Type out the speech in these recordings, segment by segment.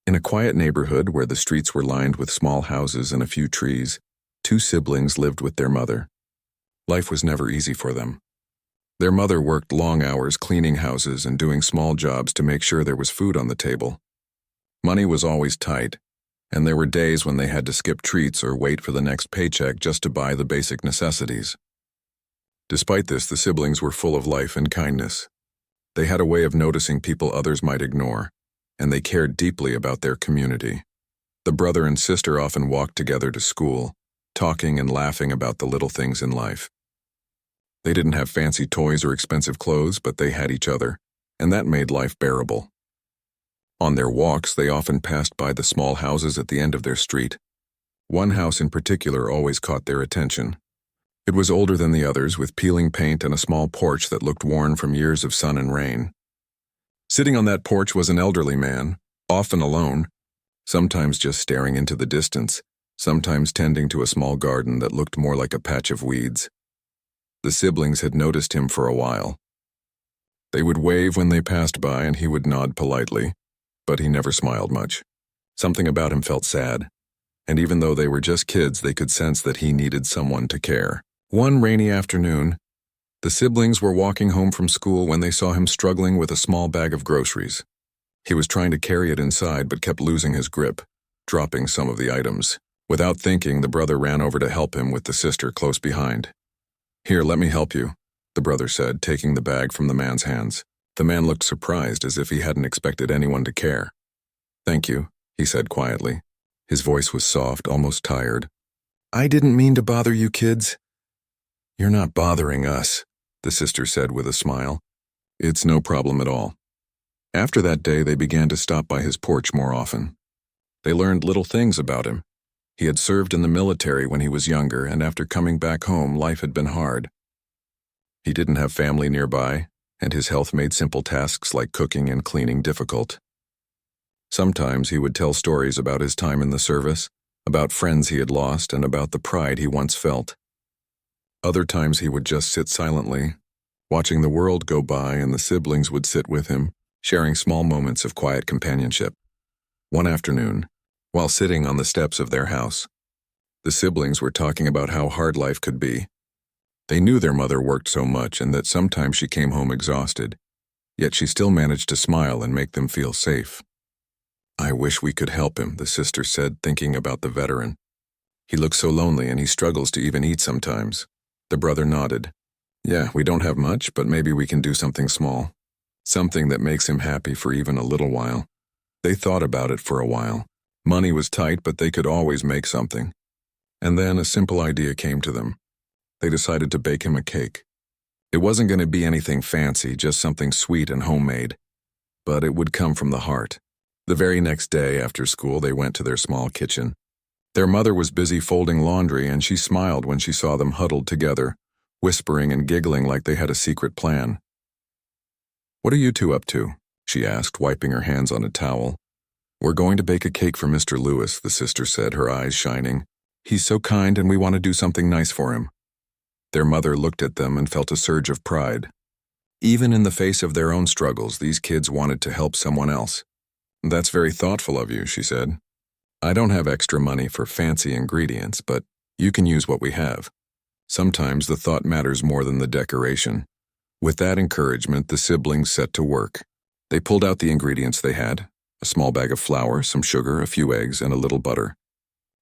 In a quiet neighborhood where the streets were lined with small houses and a few trees, two siblings lived with their mother. Life was never easy for them. Their mother worked long hours cleaning houses and doing small jobs to make sure there was food on the table. Money was always tight, and there were days when they had to skip treats or wait for the next paycheck just to buy the basic necessities. Despite this, the siblings were full of life and kindness. They had a way of noticing people others might ignore, and they cared deeply about their community. The brother and sister often walked together to school, talking and laughing about the little things in life. They didn't have fancy toys or expensive clothes, but they had each other, and that made life bearable. On their walks, they often passed by the small houses at the end of their street. One house in particular always caught their attention. It was older than the others, with peeling paint and a small porch that looked worn from years of sun and rain. Sitting on that porch was an elderly man, often alone, sometimes just staring into the distance, sometimes tending to a small garden that looked more like a patch of weeds. The siblings had noticed him for a while. They would wave when they passed by and he would nod politely, but he never smiled much. Something about him felt sad, and even though they were just kids, they could sense that he needed someone to care. One rainy afternoon, the siblings were walking home from school when they saw him struggling with a small bag of groceries. He was trying to carry it inside but kept losing his grip, dropping some of the items. Without thinking, the brother ran over to help him with the sister close behind. "Here, let me help you," the brother said, taking the bag from the man's hands. The man looked surprised, as if he hadn't expected anyone to care. "Thank you," he said quietly. His voice was soft, almost tired. "I didn't mean to bother you kids." "You're not bothering us," the sister said with a smile. "It's no problem at all." After that day, they began to stop by his porch more often. They learned little things about him. He had served in the military when he was younger, and after coming back home, life had been hard. He didn't have family nearby, and his health made simple tasks like cooking and cleaning difficult. Sometimes he would tell stories about his time in the service, about friends he had lost, and about the pride he once felt. Other times he would just sit silently, watching the world go by, and the siblings would sit with him, sharing small moments of quiet companionship. One afternoon, while sitting on the steps of their house, the siblings were talking about how hard life could be. They knew their mother worked so much and that sometimes she came home exhausted, yet she still managed to smile and make them feel safe. "I wish we could help him," the sister said, thinking about the veteran. "He looks so lonely and he struggles to even eat sometimes." The brother nodded. "Yeah, we don't have much, but maybe we can do something small. Something that makes him happy for even a little while." They thought about it for a while. Money was tight, but they could always make something. And then a simple idea came to them. They decided to bake him a cake. It wasn't going to be anything fancy, just something sweet and homemade. But it would come from the heart. The very next day after school, they went to their small kitchen. Their mother was busy folding laundry, and she smiled when she saw them huddled together, whispering and giggling like they had a secret plan. "What are you two up to?" she asked, wiping her hands on a towel. "We're going to bake a cake for Mr. Lewis," the sister said, her eyes shining. "He's so kind, and we want to do something nice for him." Their mother looked at them and felt a surge of pride. Even in the face of their own struggles, these kids wanted to help someone else. "That's very thoughtful of you," she said. "I don't have extra money for fancy ingredients, but you can use what we have. Sometimes the thought matters more than the decoration." With that encouragement, the siblings set to work. They pulled out the ingredients they had: a small bag of flour, some sugar, a few eggs, and a little butter.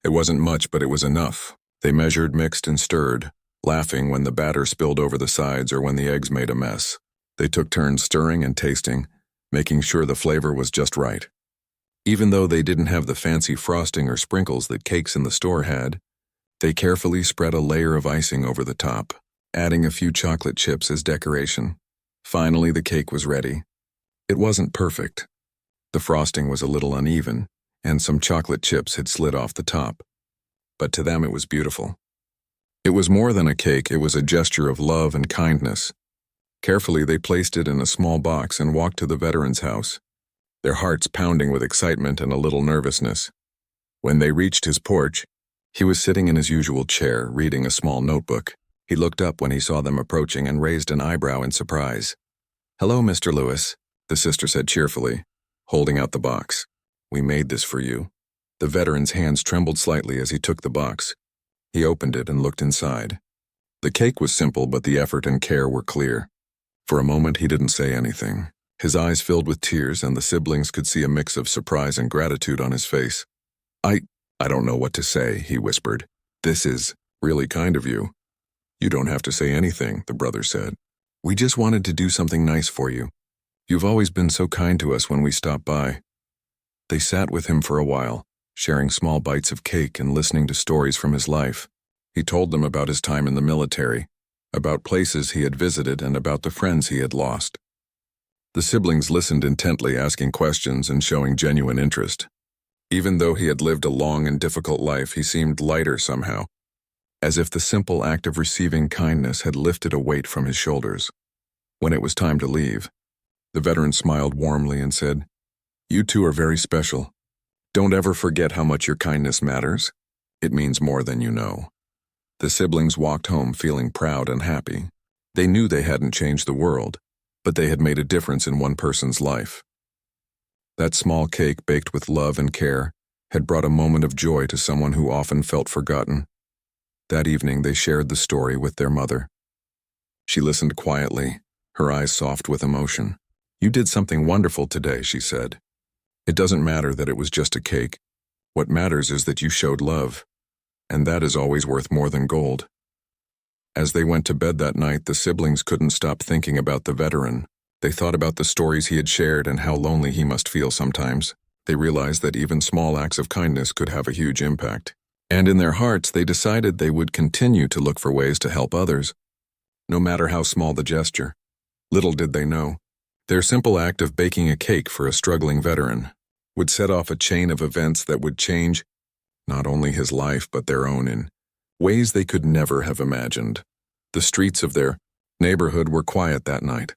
It wasn't much, but it was enough. They measured, mixed, and stirred, laughing when the batter spilled over the sides or when the eggs made a mess. They took turns stirring and tasting, making sure the flavor was just right. Even though they didn't have the fancy frosting or sprinkles that cakes in the store had, they carefully spread a layer of icing over the top, adding a few chocolate chips as decoration. Finally, the cake was ready. It wasn't perfect. The frosting was a little uneven, and some chocolate chips had slid off the top. But to them it was beautiful. It was more than a cake, it was a gesture of love and kindness. Carefully, they placed it in a small box and walked to the veteran's house, their hearts pounding with excitement and a little nervousness. When they reached his porch, he was sitting in his usual chair, reading a small notebook. He looked up when he saw them approaching and raised an eyebrow in surprise. "Hello, Mr. Lewis," the sister said cheerfully, holding out the box. "We made this for you." The veteran's hands trembled slightly as he took the box. He opened it and looked inside. The cake was simple, but the effort and care were clear. For a moment, he didn't say anything. His eyes filled with tears, and the siblings could see a mix of surprise and gratitude on his face. I don't know what to say," he whispered. "This is really kind of you." "You don't have to say anything," the brother said. "We just wanted to do something nice for you. You've always been so kind to us when we stopped by." They sat with him for a while, sharing small bites of cake and listening to stories from his life. He told them about his time in the military, about places he had visited, and about the friends he had lost. The siblings listened intently, asking questions and showing genuine interest. Even though he had lived a long and difficult life, he seemed lighter somehow, as if the simple act of receiving kindness had lifted a weight from his shoulders. When it was time to leave, the veteran smiled warmly and said, "You two are very special. Don't ever forget how much your kindness matters. It means more than you know." The siblings walked home feeling proud and happy. They knew they hadn't changed the world, but they had made a difference in one person's life. That small cake, baked with love and care, had brought a moment of joy to someone who often felt forgotten. That evening, they shared the story with their mother. She listened quietly, her eyes soft with emotion. "You did something wonderful today," she said. "It doesn't matter that it was just a cake. What matters is that you showed love, and that is always worth more than gold." As they went to bed that night, the siblings couldn't stop thinking about the veteran. They thought about the stories he had shared and how lonely he must feel sometimes. They realized that even small acts of kindness could have a huge impact. And in their hearts, they decided they would continue to look for ways to help others, no matter how small the gesture. Little did they know, their simple act of baking a cake for a struggling veteran would set off a chain of events that would change not only his life but their own in ways they could never have imagined. The streets of their neighborhood were quiet that night,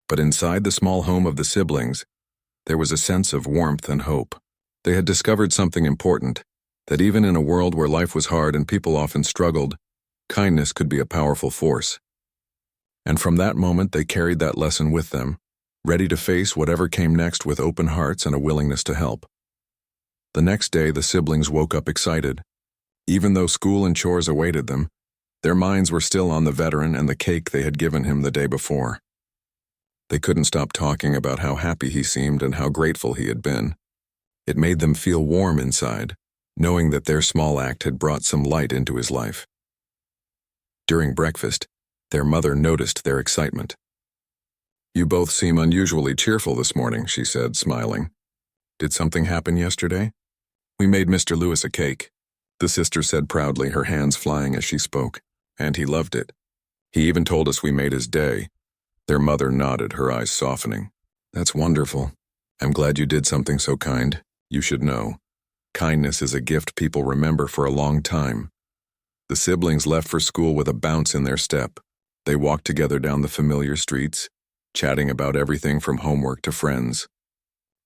but inside the small home of the siblings, there was a sense of warmth and hope. They had discovered something important, that even in a world where life was hard and people often struggled, kindness could be a powerful force. And from that moment, they carried that lesson with them, ready to face whatever came next with open hearts and a willingness to help. The next day, the siblings woke up excited. Even though school and chores awaited them, their minds were still on the veteran and the cake they had given him the day before. They couldn't stop talking about how happy he seemed and how grateful he had been. It made them feel warm inside, knowing that their small act had brought some light into his life. During breakfast, their mother noticed their excitement. "You both seem unusually cheerful this morning," she said, smiling. "Did something happen yesterday?" "We made Mr. Lewis a cake," the sister said proudly, her hands flying as she spoke, "and he loved it. He even told us we made his day." Their mother nodded, her eyes softening. "That's wonderful. I'm glad you did something so kind. You should know, kindness is a gift people remember for a long time." The siblings left for school with a bounce in their step. They walked together down the familiar streets, chatting about everything from homework to friends.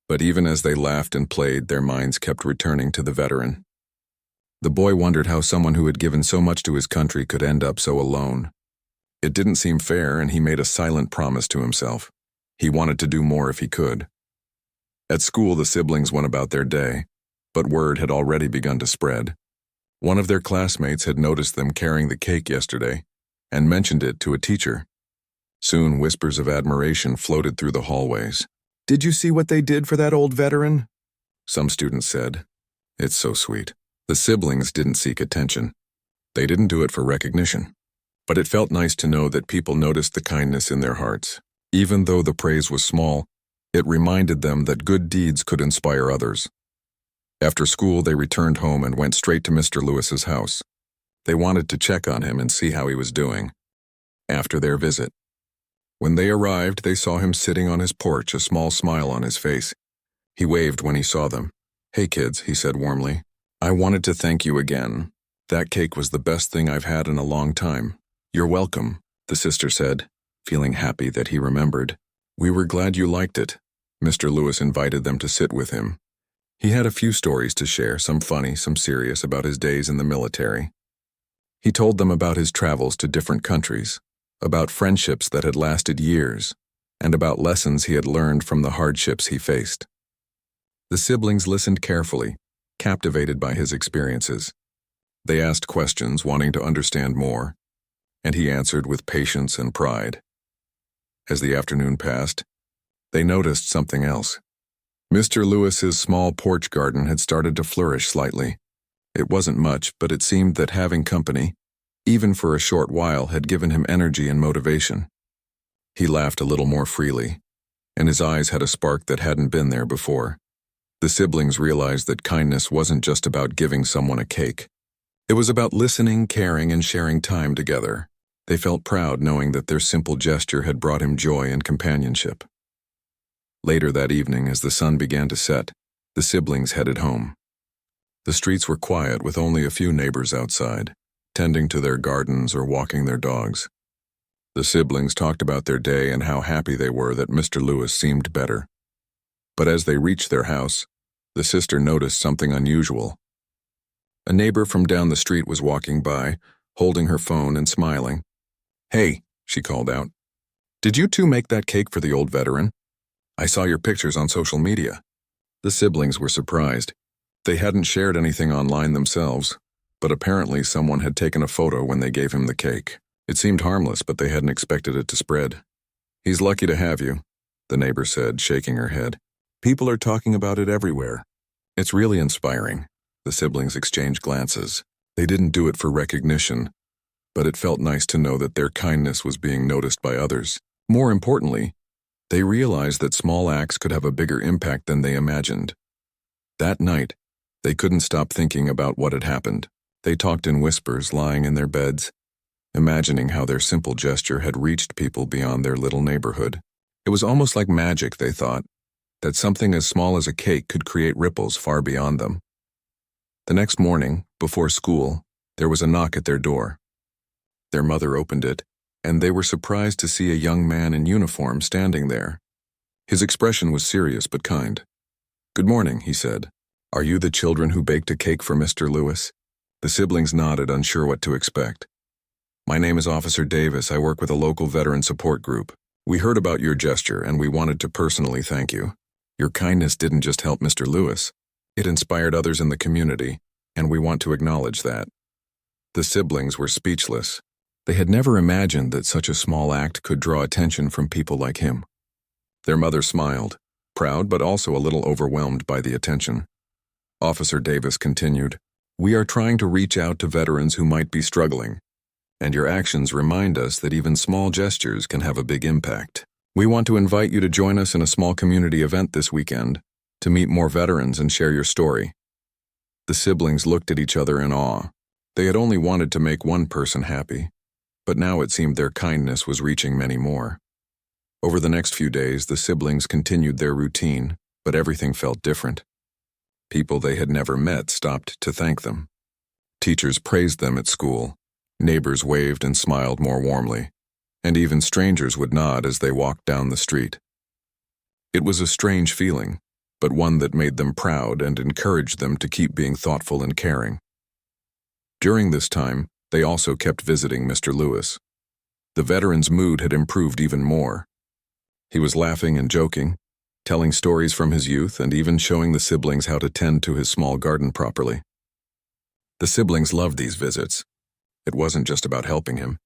But even as they laughed and played, their minds kept returning to the veteran. The boy wondered how someone who had given so much to his country could end up so alone. It didn't seem fair, and he made a silent promise to himself. He wanted to do more if he could. At school, the siblings went about their day, but word had already begun to spread. One of their classmates had noticed them carrying the cake yesterday and mentioned it to a teacher. Soon, whispers of admiration floated through the hallways. "Did you see what they did for that old veteran?" Some students said. "It's so sweet." The siblings didn't seek attention. They didn't do it for recognition. But it felt nice to know that people noticed the kindness in their hearts. Even though the praise was small, it reminded them that good deeds could inspire others. After school, they returned home and went straight to Mr. Lewis's house. They wanted to check on him and see how he was doing after their visit. When they arrived, they saw him sitting on his porch, a small smile on his face. He waved when he saw them. "Hey kids," he said warmly. "I wanted to thank you again. That cake was the best thing I've had in a long time." "You're welcome," the sister said, feeling happy that he remembered. "We were glad you liked it." Mr. Lewis invited them to sit with him. He had a few stories to share, some funny, some serious, about his days in the military. He told them about his travels to different countries, about friendships that had lasted years, and about lessons he had learned from the hardships he faced. The siblings listened carefully, captivated by his experiences. They asked questions, wanting to understand more, and he answered with patience and pride. As the afternoon passed, they noticed something else. Mr. Lewis's small porch garden had started to flourish slightly. It wasn't much, but it seemed that having company, even for a short while, had given him energy and motivation. He laughed a little more freely, and his eyes had a spark that hadn't been there before. The siblings realized that kindness wasn't just about giving someone a cake. It was about listening, caring, and sharing time together. They felt proud knowing that their simple gesture had brought him joy and companionship. Later that evening, as the sun began to set, the siblings headed home. The streets were quiet, with only a few neighbors outside, tending to their gardens or walking their dogs. The siblings talked about their day and how happy they were that Mr. Lewis seemed better. But as they reached their house, the sister noticed something unusual. A neighbor from down the street was walking by, holding her phone and smiling. "Hey," she called out. "Did you two make that cake for the old veteran? I saw your pictures on social media." The siblings were surprised. They hadn't shared anything online themselves, but apparently someone had taken a photo when they gave him the cake. It seemed harmless, but they hadn't expected it to spread. "He's lucky to have you," the neighbor said, shaking her head. "People are talking about it everywhere." "It's really inspiring." The siblings exchanged glances. They didn't do it for recognition, but it felt nice to know that their kindness was being noticed by others. More importantly, they realized that small acts could have a bigger impact than they imagined. That night, they couldn't stop thinking about what had happened. They talked in whispers, lying in their beds, imagining how their simple gesture had reached people beyond their little neighborhood. It was almost like magic, they thought, that something as small as a cake could create ripples far beyond them. The next morning, before school, there was a knock at their door. Their mother opened it, and they were surprised to see a young man in uniform standing there. His expression was serious but kind. "Good morning," he said. "Are you the children who baked a cake for Mr. Lewis?" The siblings nodded, unsure what to expect. "My name is Officer Davis. I work with a local veteran support group. We heard about your gesture, and we wanted to personally thank you. Your kindness didn't just help Mr. Lewis. It inspired others in the community, and we want to acknowledge that." The siblings were speechless. They had never imagined that such a small act could draw attention from people like him. Their mother smiled, proud but also a little overwhelmed by the attention. Officer Davis continued, "We are trying to reach out to veterans who might be struggling, and your actions remind us that even small gestures can have a big impact. We want to invite you to join us in a small community event this weekend to meet more veterans and share your story." The siblings looked at each other in awe. They had only wanted to make one person happy, but now it seemed their kindness was reaching many more. Over the next few days, the siblings continued their routine, but everything felt different. People they had never met stopped to thank them. Teachers praised them at school. Neighbors waved and smiled more warmly, and even strangers would nod as they walked down the street. It was a strange feeling, but one that made them proud and encouraged them to keep being thoughtful and caring. During this time, they also kept visiting Mr. Lewis. The veteran's mood had improved even more. He was laughing and joking, telling stories from his youth and even showing the siblings how to tend to his small garden properly. The siblings loved these visits. It wasn't just about helping him.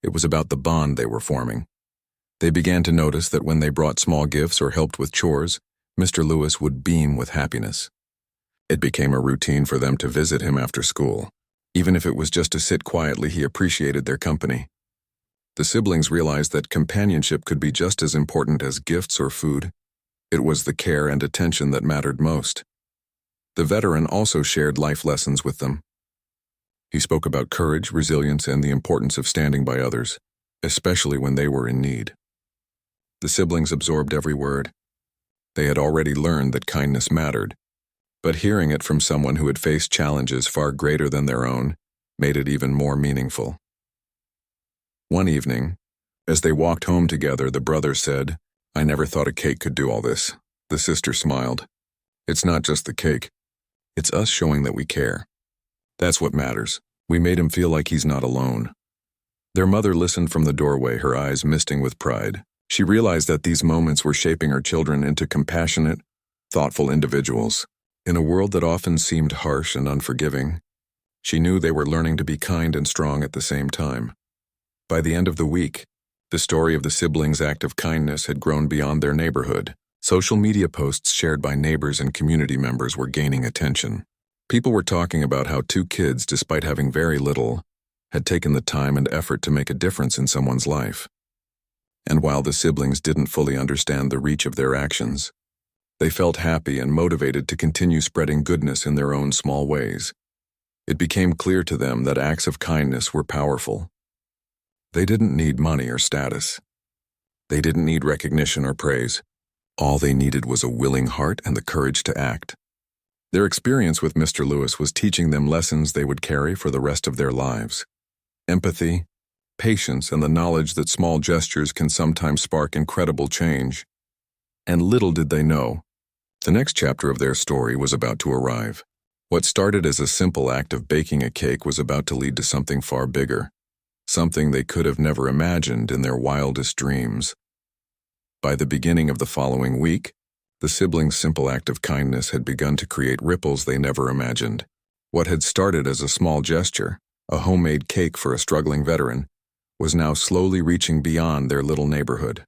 It was about the bond they were forming. They began to notice that when they brought small gifts or helped with chores, Mr. Lewis would beam with happiness. It became a routine for them to visit him after school. Even if it was just to sit quietly, he appreciated their company. The siblings realized that companionship could be just as important as gifts or food. It was the care and attention that mattered most. The veteran also shared life lessons with them. He spoke about courage, resilience, and the importance of standing by others, especially when they were in need. The siblings absorbed every word. They had already learned that kindness mattered, but hearing it from someone who had faced challenges far greater than their own made it even more meaningful. One evening, as they walked home together, the brother said, "I never thought a cake could do all this." The sister smiled. "It's not just the cake. It's us showing that we care. That's what matters." We made him feel like he's not alone. Their mother listened from the doorway, her eyes misting with pride. She realized that these moments were shaping her children into compassionate, thoughtful individuals. In a world that often seemed harsh and unforgiving, she knew they were learning to be kind and strong at the same time. By the end of the week, the story of the siblings' act of kindness had grown beyond their neighborhood. Social media posts shared by neighbors and community members were gaining attention. People were talking about how two kids, despite having very little, had taken the time and effort to make a difference in someone's life. And while the siblings didn't fully understand the reach of their actions, they felt happy and motivated to continue spreading goodness in their own small ways. It became clear to them that acts of kindness were powerful. They didn't need money or status. They didn't need recognition or praise. All they needed was a willing heart and the courage to act. Their experience with Mr. Lewis was teaching them lessons they would carry for the rest of their lives. Empathy, patience, and the knowledge that small gestures can sometimes spark incredible change. And little did they know, the next chapter of their story was about to arrive. What started as a simple act of baking a cake was about to lead to something far bigger, something they could have never imagined in their wildest dreams. By the beginning of the following week, the siblings' simple act of kindness had begun to create ripples they never imagined. What had started as a small gesture, a homemade cake for a struggling veteran, was now slowly reaching beyond their little neighborhood.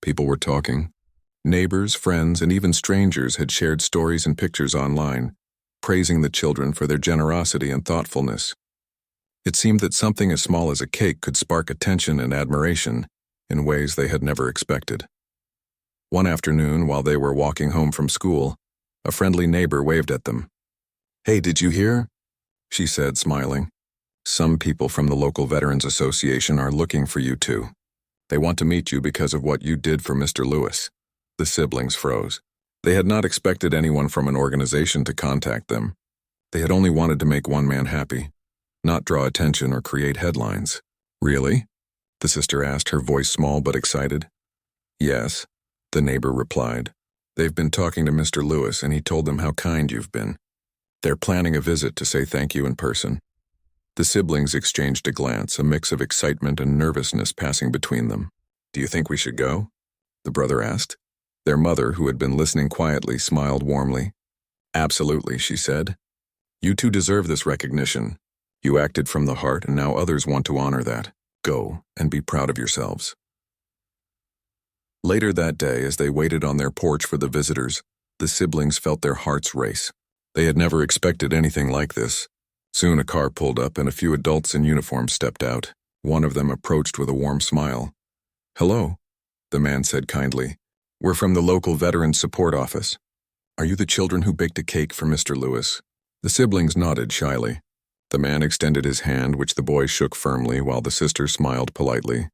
People were talking. Neighbors, friends, and even strangers had shared stories and pictures online, praising the children for their generosity and thoughtfulness. It seemed that something as small as a cake could spark attention and admiration in ways they had never expected. One afternoon, while they were walking home from school, a friendly neighbor waved at them. "Hey, did you hear?" she said, smiling. "Some people from the local Veterans Association are looking for you too. They want to meet you because of what you did for Mr. Lewis." The siblings froze. They had not expected anyone from an organization to contact them. They had only wanted to make one man happy, not draw attention or create headlines. "Really?" the sister asked, her voice small but excited. "Yes," the neighbor replied. "They've been talking to Mr. Lewis and he told them how kind you've been. They're planning a visit to say thank you in person." The siblings exchanged a glance, a mix of excitement and nervousness passing between them. "Do you think we should go?" the brother asked. Their mother, who had been listening quietly, smiled warmly. "Absolutely," she said. "You two deserve this recognition. You acted from the heart and now others want to honor that. Go and be proud of yourselves." Later that day, as they waited on their porch for the visitors, the siblings felt their hearts race. They had never expected anything like this. Soon a car pulled up and a few adults in uniform stepped out. One of them approached with a warm smile. "Hello," the man said kindly. "We're from the local Veterans Support Office. Are you the children who baked a cake for Mr. Lewis?" The siblings nodded shyly. The man extended his hand, which the boy shook firmly, while the sister smiled politely.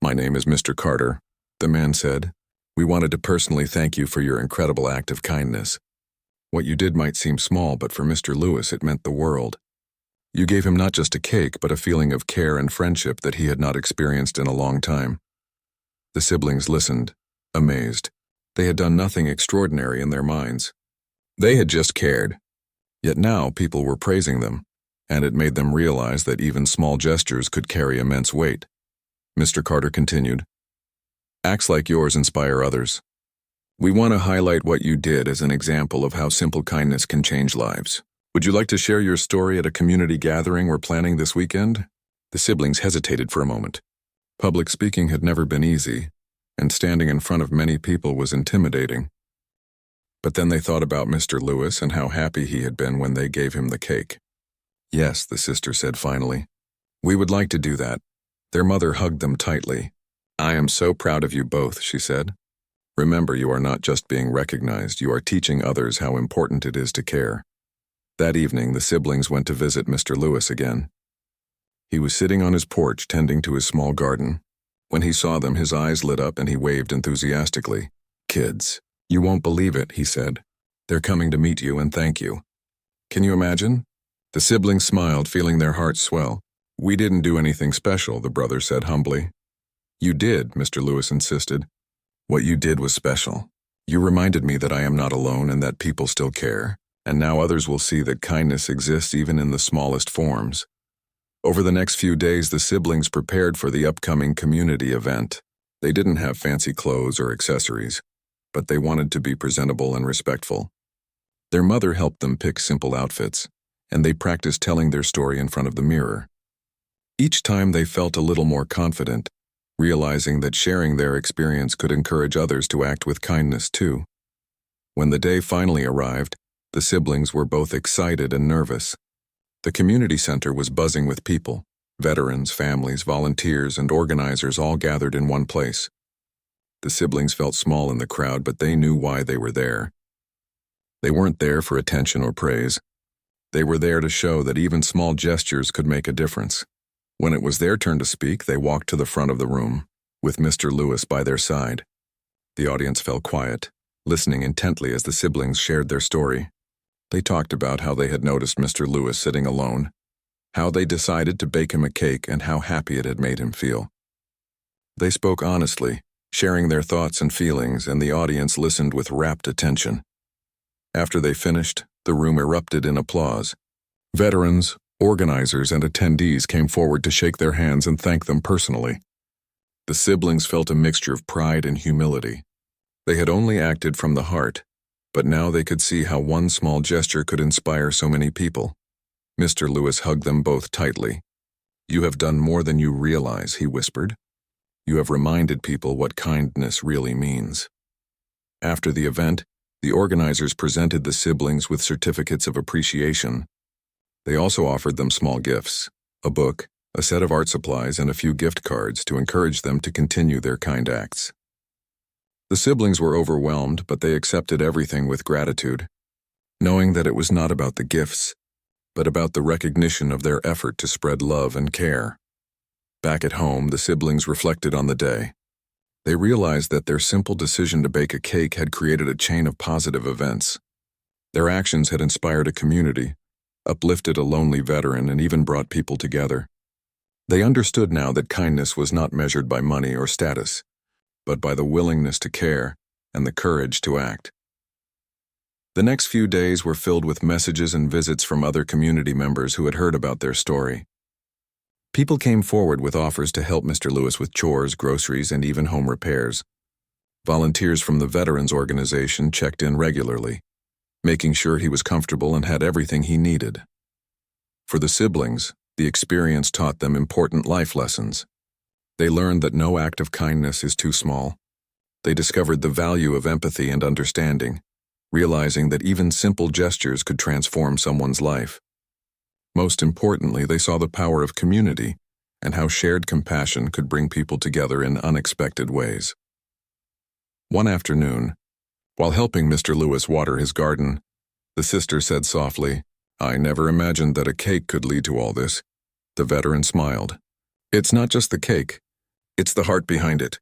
"My name is Mr. Carter," the man said. "We wanted to personally thank you for your incredible act of kindness. What you did might seem small, but for Mr. Lewis it meant the world. You gave him not just a cake, but a feeling of care and friendship that he had not experienced in a long time." The siblings listened, amazed. They had done nothing extraordinary in their minds. They had just cared. Yet now people were praising them, and it made them realize that even small gestures could carry immense weight. Mr. Carter continued, "Acts like yours inspire others. We want to highlight what you did as an example of how simple kindness can change lives. Would you like to share your story at a community gathering we're planning this weekend?" The siblings hesitated for a moment. Public speaking had never been easy, and standing in front of many people was intimidating. But then they thought about Mr. Lewis and how happy he had been when they gave him the cake. "Yes," the sister said finally. "We would like to do that." Their mother hugged them tightly. "I am so proud of you both," she said. "Remember, you are not just being recognized, you are teaching others how important it is to care." That evening, the siblings went to visit Mr. Lewis again. He was sitting on his porch tending to his small garden. When he saw them, his eyes lit up and he waved enthusiastically. "Kids, you won't believe it," he said. "They're coming to meet you and thank you." "Can you imagine?" The siblings smiled, feeling their hearts swell. "We didn't do anything special," the brother said humbly. "You did," Mr. Lewis insisted. "What you did was special. You reminded me that I am not alone and that people still care, and now others will see that kindness exists even in the smallest forms." Over the next few days, the siblings prepared for the upcoming community event. They didn't have fancy clothes or accessories. but they wanted to be presentable and respectful. Their mother helped them pick simple outfits, and they practiced telling their story in front of the mirror. Each time they felt a little more confident, realizing that sharing their experience could encourage others to act with kindness too. When the day finally arrived, the siblings were both excited and nervous. The community center was buzzing with people. Veterans, families, volunteers, and organizers all gathered in one place. The siblings felt small in the crowd, but they knew why they were there. They weren't there for attention or praise. They were there to show that even small gestures could make a difference. When it was their turn to speak, they walked to the front of the room, with Mr. Lewis by their side. The audience fell quiet, listening intently as the siblings shared their story. They talked about how they had noticed Mr. Lewis sitting alone, how they decided to bake him a cake, and how happy it had made him feel. They spoke honestly, sharing their thoughts and feelings, and the audience listened with rapt attention. After they finished, the room erupted in applause. Veterans, organizers, and attendees came forward to shake their hands and thank them personally. The siblings felt a mixture of pride and humility. They had only acted from the heart, but now they could see how one small gesture could inspire so many people. Mr. Lewis hugged them both tightly. "You have done more than you realize," he whispered. "You have reminded people what kindness really means." After the event, the organizers presented the siblings with certificates of appreciation. They also offered them small gifts, a book, a set of art supplies, and a few gift cards to encourage them to continue their kind acts. The siblings were overwhelmed, but they accepted everything with gratitude, knowing that it was not about the gifts, but about the recognition of their effort to spread love and care. Back at home, the siblings reflected on the day. They realized that their simple decision to bake a cake had created a chain of positive events. Their actions had inspired a community, uplifted a lonely veteran, and even brought people together. They understood now that kindness was not measured by money or status, but by the willingness to care and the courage to act. The next few days were filled with messages and visits from other community members who had heard about their story. People came forward with offers to help Mr. Lewis with chores, groceries, and even home repairs. Volunteers from the Veterans Organization checked in regularly, making sure he was comfortable and had everything he needed. For the siblings, the experience taught them important life lessons. They learned that no act of kindness is too small. They discovered the value of empathy and understanding, realizing that even simple gestures could transform someone's life. Most importantly, they saw the power of community and how shared compassion could bring people together in unexpected ways. One afternoon, while helping Mr. Lewis water his garden, the sister said softly, "I never imagined that a cake could lead to all this." The veteran smiled. "It's not just the cake. It's the heart behind it.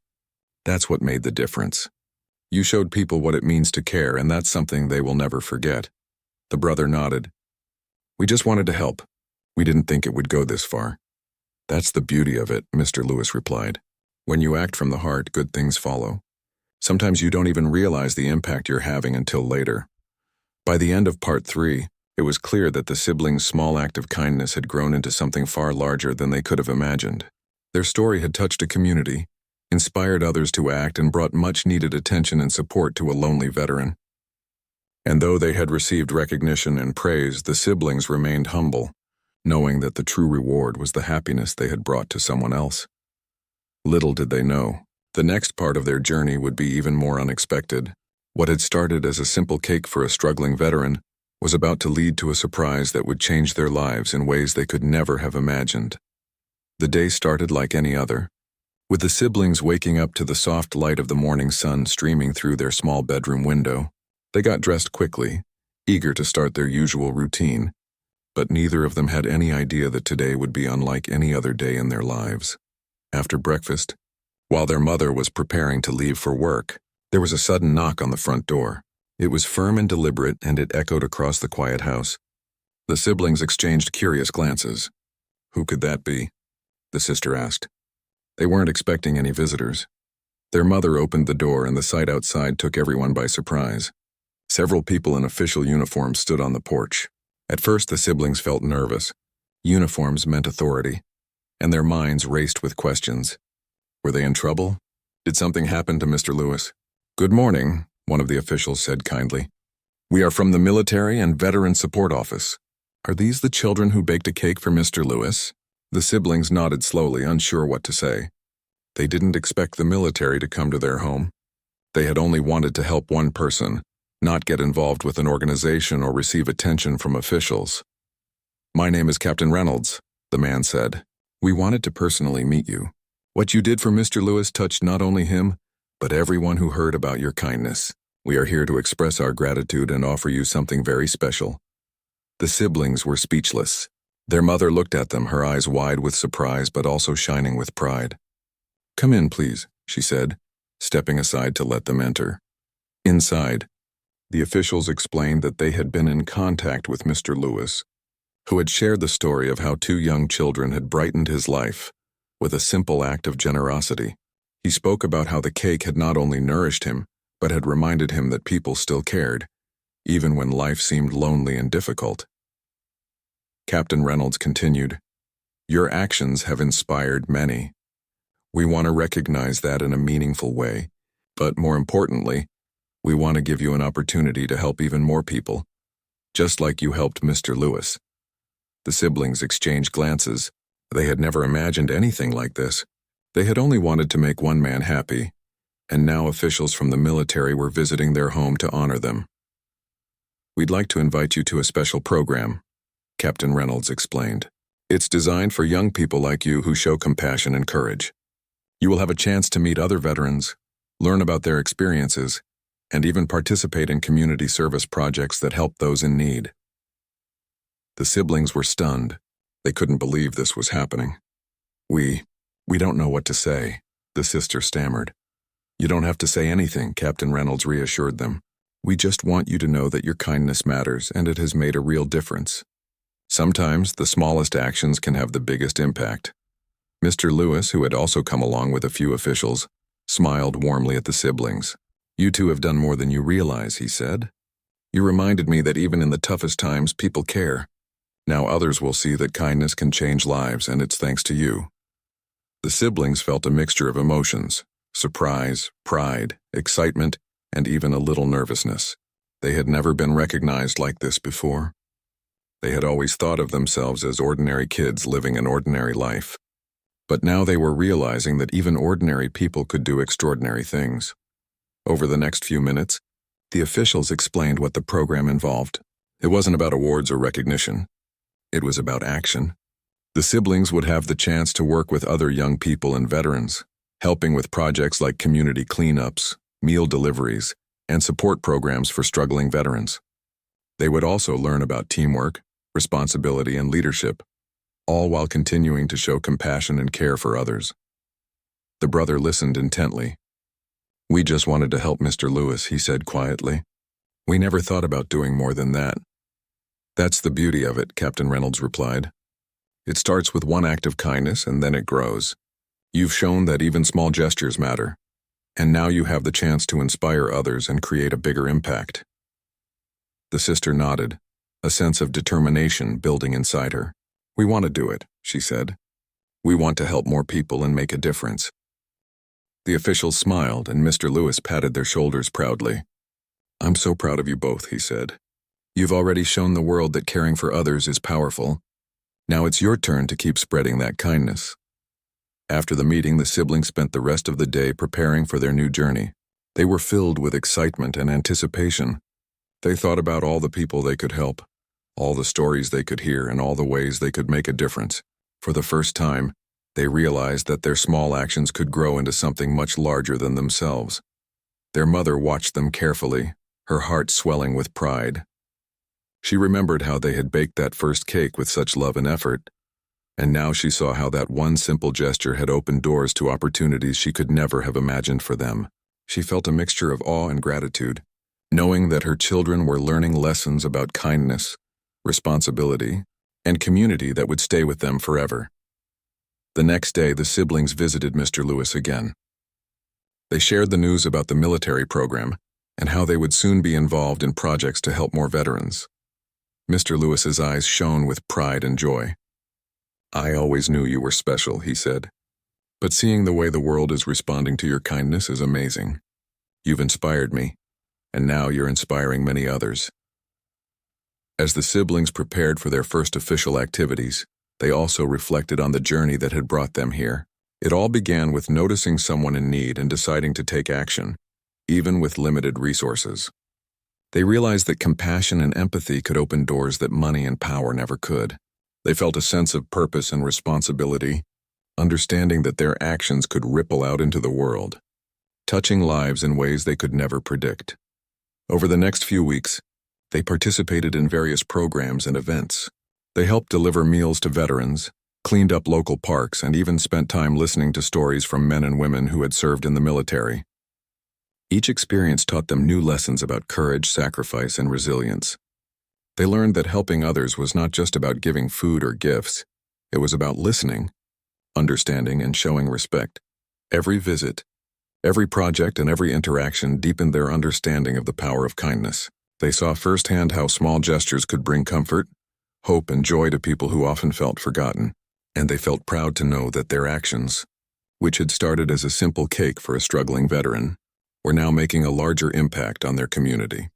That's what made the difference. You showed people what it means to care, and that's something they will never forget." The brother nodded. "We just wanted to help. We didn't think it would go this far." "That's the beauty of it," Mr. Lewis replied. "When you act from the heart, good things follow. Sometimes you don't even realize the impact you're having until later." By the end of part 3, it was clear that the siblings' small act of kindness had grown into something far larger than they could have imagined. Their story had touched a community, inspired others to act, and brought much-needed attention and support to a lonely veteran. And though they had received recognition and praise, the siblings remained humble, knowing that the true reward was the happiness they had brought to someone else. Little did they know, the next part of their journey would be even more unexpected. What had started as a simple cake for a struggling veteran was about to lead to a surprise that would change their lives in ways they could never have imagined. The day started like any other, with the siblings waking up to the soft light of the morning sun streaming through their small bedroom window. They got dressed quickly, eager to start their usual routine, but neither of them had any idea that today would be unlike any other day in their lives. After breakfast, while their mother was preparing to leave for work, there was a sudden knock on the front door. It was firm and deliberate, and it echoed across the quiet house. The siblings exchanged curious glances. "Who could that be?" the sister asked. They weren't expecting any visitors. Their mother opened the door, and the sight outside took everyone by surprise. Several people in official uniforms stood on the porch. At first, the siblings felt nervous. Uniforms meant authority, and their minds raced with questions. Were they in trouble? Did something happen to Mr. Lewis? "Good morning," one of the officials said kindly. "We are from the Military and Veteran Support Office. Are these the children who baked a cake for Mr. Lewis?" The siblings nodded slowly, unsure what to say. They didn't expect the military to come to their home. They had only wanted to help one person, not get involved with an organization or receive attention from officials. "My name is Captain Reynolds," the man said. "We wanted to personally meet you. What you did for Mr. Lewis touched not only him, but everyone who heard about your kindness. We are here to express our gratitude and offer you something very special." The siblings were speechless. Their mother looked at them, her eyes wide with surprise but also shining with pride. "Come in, please," she said, stepping aside to let them enter. Inside, the officials explained that they had been in contact with Mr. Lewis, who had shared the story of how two young children had brightened his life with a simple act of generosity. He spoke about how the cake had not only nourished him, but had reminded him that people still cared, even when life seemed lonely and difficult. Captain Reynolds continued, "Your actions have inspired many. We want to recognize that in a meaningful way, but more importantly, we want to give you an opportunity to help even more people, just like you helped Mr. Lewis." The siblings exchanged glances. They had never imagined anything like this. They had only wanted to make one man happy, and now officials from the military were visiting their home to honor them. "We'd like to invite you to a special program," Captain Reynolds explained. "It's designed for young people like you who show compassion and courage. You will have a chance to meet other veterans, learn about their experiences, and even participate in community service projects that help those in need." The siblings were stunned. They couldn't believe this was happening. We don't know what to say," the sister stammered. "You don't have to say anything," Captain Reynolds reassured them. "We just want you to know that your kindness matters and it has made a real difference. Sometimes the smallest actions can have the biggest impact." Mr. Lewis, who had also come along with a few officials, smiled warmly at the siblings. "You two have done more than you realize," he said. "You reminded me that even in the toughest times, people care. Now others will see that kindness can change lives, and it's thanks to you." The siblings felt a mixture of emotions: surprise, pride, excitement, and even a little nervousness. They had never been recognized like this before. They had always thought of themselves as ordinary kids living an ordinary life. But now they were realizing that even ordinary people could do extraordinary things. Over the next few minutes, the officials explained what the program involved. It wasn't about awards or recognition. It was about action. The siblings would have the chance to work with other young people and veterans, helping with projects like community cleanups, meal deliveries, and support programs for struggling veterans. They would also learn about teamwork, responsibility, and leadership, all while continuing to show compassion and care for others. The brother listened intently. "We just wanted to help Mr. Lewis," he said quietly. "We never thought about doing more than that." "That's the beauty of it," Captain Reynolds replied. "It starts with one act of kindness and then it grows. You've shown that even small gestures matter, and now you have the chance to inspire others and create a bigger impact." The sister nodded, a sense of determination building inside her. "We want to do it," she said. "We want to help more people and make a difference." The officials smiled, and Mr. Lewis patted their shoulders proudly. "I'm so proud of you both," he said. "You've already shown the world that caring for others is powerful. Now it's your turn to keep spreading that kindness." After the meeting, the siblings spent the rest of the day preparing for their new journey. They were filled with excitement and anticipation. They thought about all the people they could help, all the stories they could hear, and all the ways they could make a difference. For the first time, they realized that their small actions could grow into something much larger than themselves. Their mother watched them carefully, her heart swelling with pride. She remembered how they had baked that first cake with such love and effort, and now she saw how that one simple gesture had opened doors to opportunities she could never have imagined for them. She felt a mixture of awe and gratitude, knowing that her children were learning lessons about kindness, responsibility, and community that would stay with them forever. The next day, the siblings visited Mr. Lewis again. They shared the news about the military program and how they would soon be involved in projects to help more veterans. Mr. Lewis's eyes shone with pride and joy. "I always knew you were special," he said. "But seeing the way the world is responding to your kindness is amazing. You've inspired me. and now you're inspiring many others. As the siblings prepared for their first official activities, they also reflected on the journey that had brought them here. It all began with noticing someone in need and deciding to take action, even with limited resources. They realized that compassion and empathy could open doors that money and power never could. They felt a sense of purpose and responsibility, understanding that their actions could ripple out into the world, touching lives in ways they could never predict. Over the next few weeks, they participated in various programs and events. They helped deliver meals to veterans, cleaned up local parks, and even spent time listening to stories from men and women who had served in the military. Each experience taught them new lessons about courage, sacrifice, and resilience. They learned that helping others was not just about giving food or gifts. It was about listening, understanding, and showing respect. Every visit, every project, and every interaction deepened their understanding of the power of kindness. They saw firsthand how small gestures could bring comfort, hope, and joy to people who often felt forgotten. And they felt proud to know that their actions, which had started as a simple cake for a struggling veteran, were now making a larger impact on their community.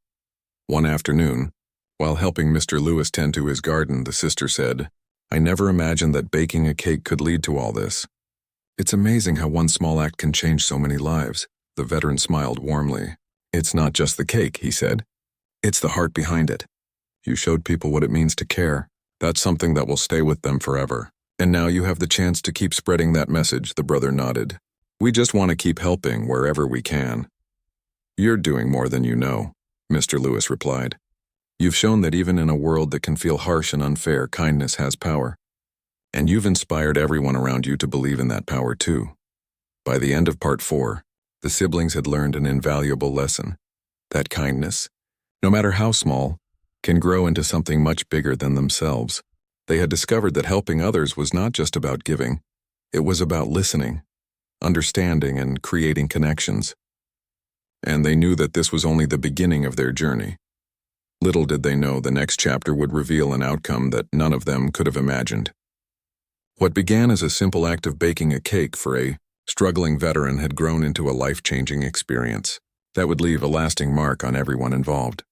One afternoon, while helping Mr. Lewis tend to his garden, the sister said, "I never imagined that baking a cake could lead to all this. It's amazing how one small act can change so many lives." The veteran smiled warmly. "It's not just the cake," he said. "It's the heart behind it. You showed people what it means to care. That's something that will stay with them forever. And now you have the chance to keep spreading that message," the brother nodded. "We just want to keep helping wherever we can." "You're doing more than you know," Mr. Lewis replied. "You've shown that even in a world that can feel harsh and unfair, kindness has power. And you've inspired everyone around you to believe in that power too." By the end of part 4, the siblings had learned an invaluable lesson: that kindness, no matter how small, can grow into something much bigger than themselves. They had discovered that helping others was not just about giving. It was about listening, understanding, and creating connections. And they knew that this was only the beginning of their journey. Little did they know the next chapter would reveal an outcome that none of them could have imagined. What began as a simple act of baking a cake for a struggling veteran had grown into a life-changing experience that would leave a lasting mark on everyone involved.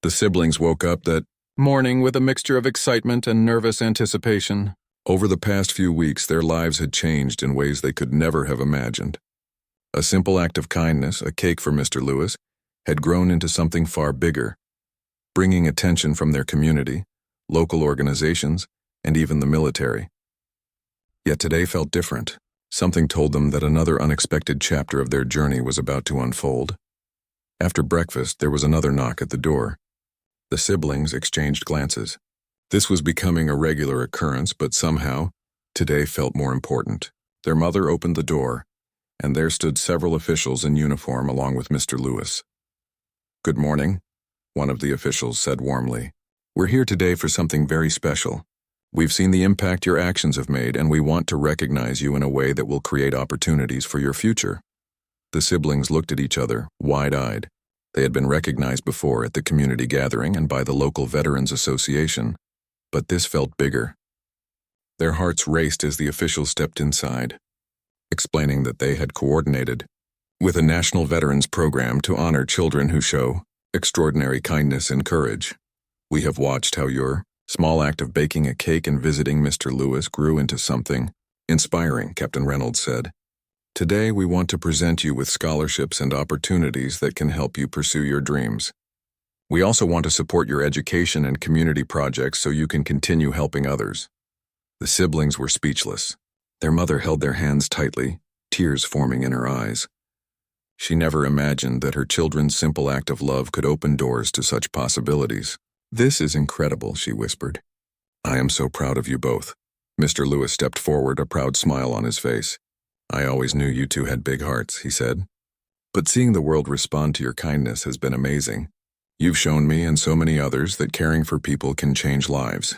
The siblings woke up that morning with a mixture of excitement and nervous anticipation. Over the past few weeks, their lives had changed in ways they could never have imagined. A simple act of kindness, a cake for Mr. Lewis, had grown into something far bigger, bringing attention from their community, local organizations, and even the military. Yet today felt different. Something told them that another unexpected chapter of their journey was about to unfold. After breakfast, there was another knock at the door. The siblings exchanged glances. This was becoming a regular occurrence, but somehow, today felt more important. Their mother opened the door, and there stood several officials in uniform along with Mr. Lewis. "Good morning," one of the officials said warmly. "We're here today for something very special. We've seen the impact your actions have made, and we want to recognize you in a way that will create opportunities for your future." The siblings looked at each other, wide-eyed. They had been recognized before at the community gathering and by the local Veterans Association, but this felt bigger. Their hearts raced as the officials stepped inside, explaining that they had coordinated with a national veterans program to honor children who show extraordinary kindness and courage. "We have watched how your small act of baking a cake and visiting Mr. Lewis grew into something inspiring," Captain Reynolds said. "Today we want to present you with scholarships and opportunities that can help you pursue your dreams. We also want to support your education and community projects so you can continue helping others." The siblings were speechless. Their mother held their hands tightly, tears forming in her eyes. She never imagined that her children's simple act of love could open doors to such possibilities. "This is incredible," she whispered. "I am so proud of you both." Mr. Lewis stepped forward, a proud smile on his face. "I always knew you two had big hearts," he said. "But seeing the world respond to your kindness has been amazing. You've shown me and so many others that caring for people can change lives."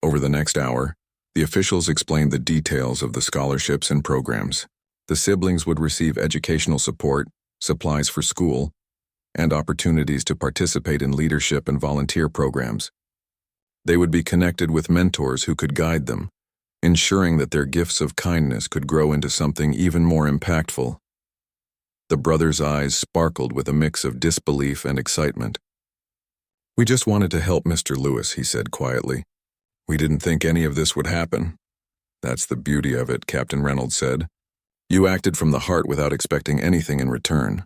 Over the next hour, the officials explained the details of the scholarships and programs. The siblings would receive educational support, supplies for school, and opportunities to participate in leadership and volunteer programs. They would be connected with mentors who could guide them, ensuring that their gifts of kindness could grow into something even more impactful. The brother's eyes sparkled with a mix of disbelief and excitement. "We just wanted to help Mr. Lewis," he said quietly. "We didn't think any of this would happen." "That's the beauty of it," Captain Reynolds said. "You acted from the heart without expecting anything in return.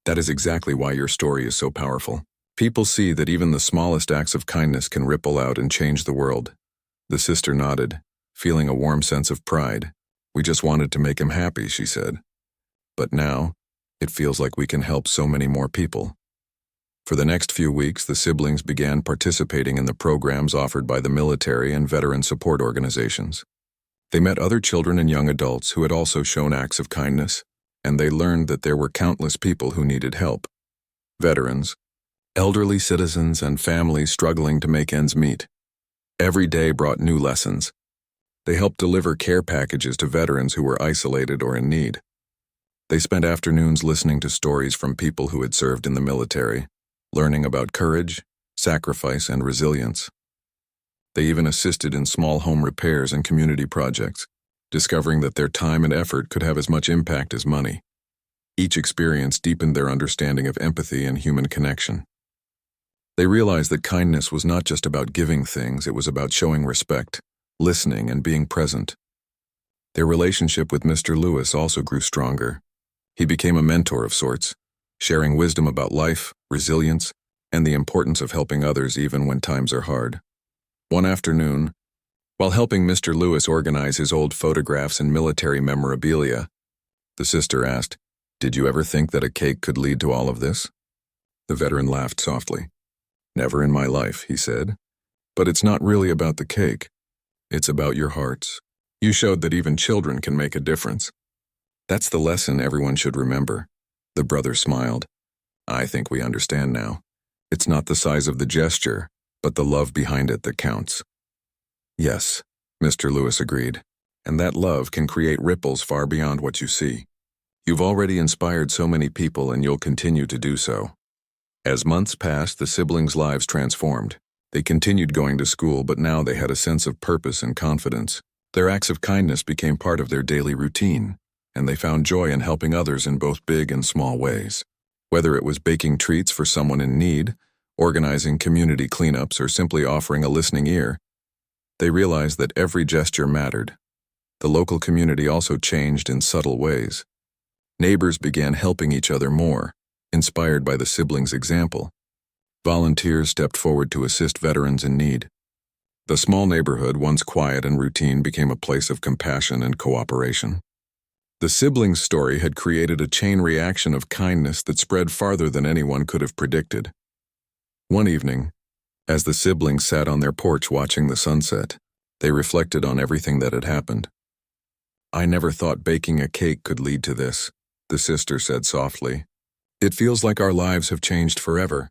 That is exactly why your story is so powerful. People see that even the smallest acts of kindness can ripple out and change the world." The sister nodded, feeling a warm sense of pride. "We just wanted to make him happy," she said. "But now, it feels like we can help so many more people." For the next few weeks, the siblings began participating in the programs offered by the military and veteran support organizations. They met other children and young adults who had also shown acts of kindness, and they learned that there were countless people who needed help. Veterans, elderly citizens, and families struggling to make ends meet. Every day brought new lessons. They helped deliver care packages to veterans who were isolated or in need. They spent afternoons listening to stories from people who had served in the military, learning about courage, sacrifice, and resilience. They even assisted in small home repairs and community projects, discovering that their time and effort could have as much impact as money. Each experience deepened their understanding of empathy and human connection. They realized that kindness was not just about giving things, it was about showing respect, listening, and being present. Their relationship with Mr. Lewis also grew stronger. He became a mentor of sorts, sharing wisdom about life, resilience, and the importance of helping others even when times are hard. One afternoon, while helping Mr. Lewis organize his old photographs and military memorabilia, the sister asked, "Did you ever think that a cake could lead to all of this?" The veteran laughed softly. "Never in my life," he said. "But it's not really about the cake. It's about your hearts. You showed that even children can make a difference." "That's the lesson everyone should remember." The brother smiled. "I think we understand now. It's not the size of the gesture, but the love behind it that counts." "Yes," Mr. Lewis agreed, "and that love can create ripples far beyond what you see. You've already inspired so many people, and you'll continue to do so." As months passed, the siblings' lives transformed. They continued going to school, but now they had a sense of purpose and confidence. Their acts of kindness became part of their daily routine, and they found joy in helping others in both big and small ways. Whether it was baking treats for someone in need, organizing community cleanups, or simply offering a listening ear, they realized that every gesture mattered. The local community also changed in subtle ways. Neighbors began helping each other more, inspired by the siblings' example. Volunteers stepped forward to assist veterans in need. The small neighborhood, once quiet and routine, became a place of compassion and cooperation. The siblings' story had created a chain reaction of kindness that spread farther than anyone could have predicted. One evening, as the siblings sat on their porch watching the sunset, they reflected on everything that had happened. "I never thought baking a cake could lead to this," the sister said softly. "It feels like our lives have changed forever."